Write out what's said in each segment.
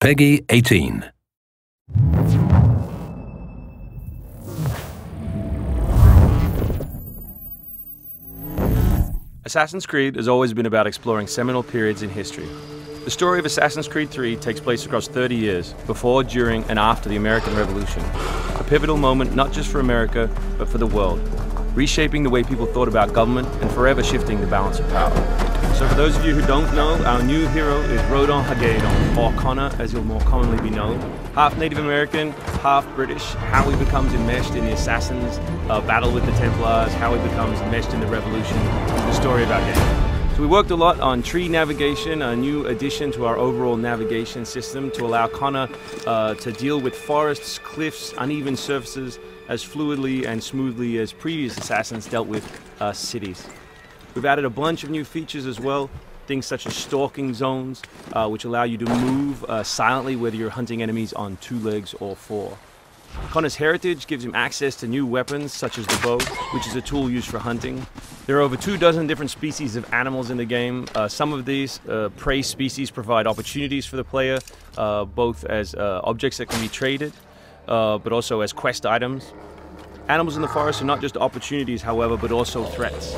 Peggy 18. Assassin's Creed has always been about exploring seminal periods in history. The story of Assassin's Creed 3 takes place across 30 years, before, during, and after the American Revolution. A pivotal moment not just for America, but for the world, reshaping the way people thought about government and forever shifting the balance of power. So for those of you who don't know, our new hero is Rodon Hagedon, or Connor as he'll more commonly be known. Half Native American, half British, how he becomes enmeshed in the Assassins' battle with the Templars, how he becomes enmeshed in the Revolution, is the story of our game. So we worked a lot on tree navigation, a new addition to our overall navigation system to allow Connor to deal with forests, cliffs, uneven surfaces as fluidly and smoothly as previous Assassins dealt with cities. We've added a bunch of new features as well, things such as stalking zones, which allow you to move silently whether you're hunting enemies on 2 legs or 4. Connor's heritage gives him access to new weapons such as the bow, which is a tool used for hunting. There are over 24 different species of animals in the game. Some of these prey species provide opportunities for the player, both as objects that can be traded, but also as quest items. Animals in the forest are not just opportunities, however, but also threats.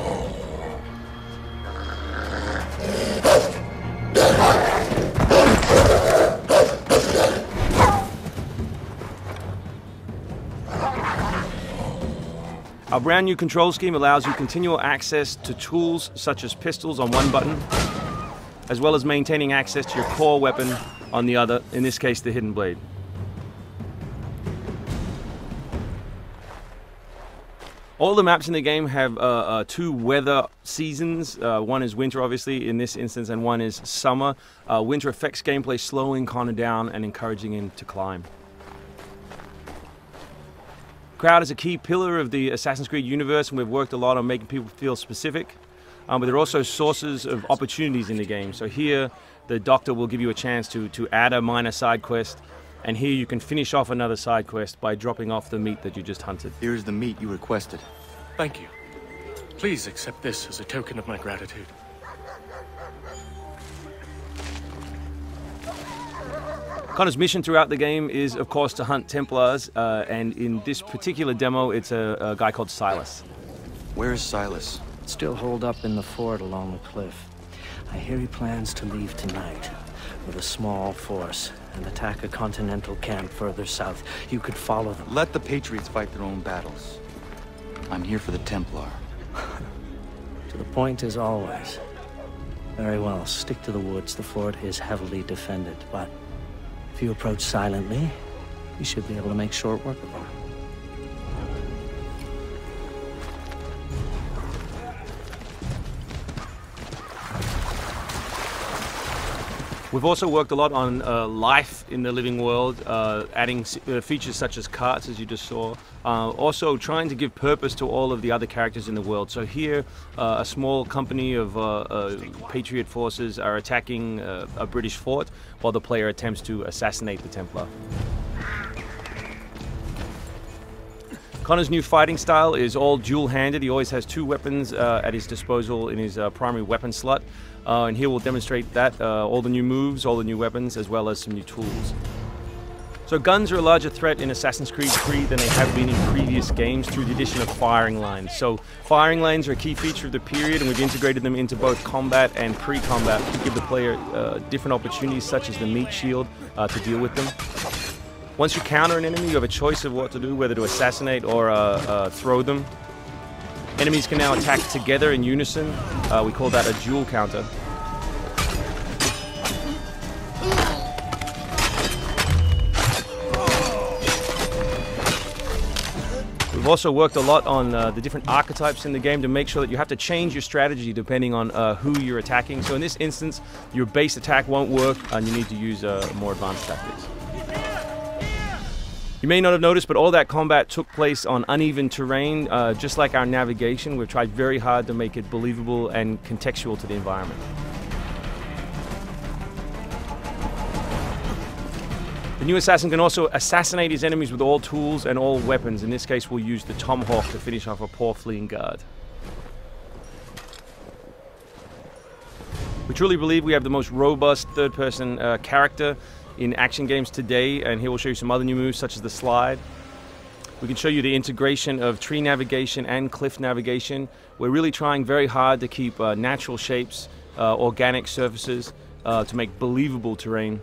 Our brand new control scheme allows you continual access to tools such as pistols on one button, as well as maintaining access to your core weapon on the other, in this case the hidden blade. All the maps in the game have 2 weather seasons. One is winter, obviously, in this instance, and one is summer. Winter affects gameplay, slowing Connor down and encouraging him to climb. Crowd is a key pillar of the Assassin's Creed universe, and we've worked a lot on making people feel specific. But there are also sources of opportunities in the game. So here, the doctor will give you a chance to add a minor side quest, and here you can finish off another side quest by dropping off the meat that you just hunted. Here's the meat you requested. Thank you. Please accept this as a token of my gratitude. Connor's mission throughout the game is, of course, to hunt Templars, and in this particular demo, it's a guy called Silas. Where is Silas? Still holed up in the fort along the cliff. I hear he plans to leave tonight with a small force and attack a continental camp further south. You could follow them. Let the Patriots fight their own battles. I'm here for the Templar. To the point as always. Very well, stick to the woods. The fort is heavily defended, but if you approach silently, you should be able to make short work of them. We've also worked a lot on life in the living world, adding features such as carts, as you just saw. Also trying to give purpose to all of the other characters in the world. So here, a small company of Patriot forces are attacking a British fort, while the player attempts to assassinate the Templar. Connor's new fighting style is all dual-handed. He always has 2 weapons at his disposal in his primary weapon slot. And here we'll demonstrate that, all the new moves, all the new weapons, as well as some new tools. So guns are a larger threat in Assassin's Creed 3 than they have been in previous games through the addition of firing lines. So firing lines are a key feature of the period, and we've integrated them into both combat and pre-combat to give the player different opportunities, such as the meat shield, to deal with them. Once you counter an enemy, you have a choice of what to do, whether to assassinate or throw them. Enemies can now attack together in unison. We call that a dual counter. We've also worked a lot on the different archetypes in the game to make sure that you have to change your strategy depending on who you're attacking. So in this instance, your base attack won't work and you need to use more advanced tactics. You may not have noticed, but all that combat took place on uneven terrain. Just like our navigation, we've tried very hard to make it believable and contextual to the environment. The new assassin can also assassinate his enemies with all tools and all weapons. In this case, we'll use the tomahawk to finish off a poor fleeing guard. We truly believe we have the most robust third-person character in action games today, and here we'll show you some other new moves such as the slide. We can show you the integration of tree navigation and cliff navigation. We're really trying very hard to keep natural shapes, organic surfaces, to make believable terrain.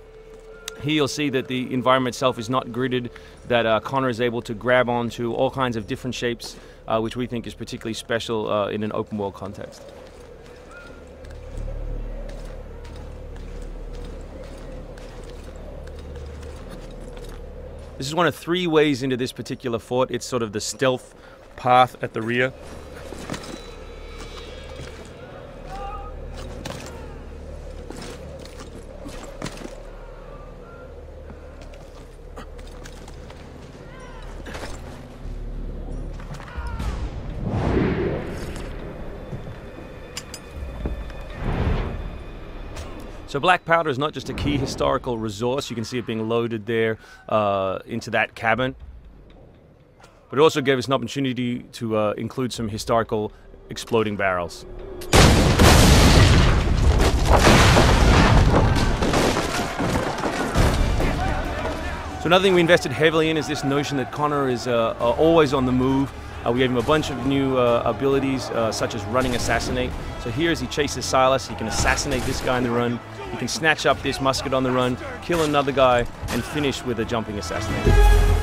Here you'll see that the environment itself is not gridded, that Connor is able to grab onto all kinds of different shapes, which we think is particularly special in an open world context. This is one of 3 ways into this particular fort. It's sort of the stealth path at the rear. So black powder is not just a key historical resource. You can see it being loaded there into that cabin. But it also gave us an opportunity to include some historical exploding barrels. So another thing we invested heavily in is this notion that Connor is always on the move. We gave him a bunch of new abilities, such as running assassinate. So here as he chases Silas, he can assassinate this guy on the run. He can snatch up this musket on the run, kill another guy, and finish with a jumping assassinate.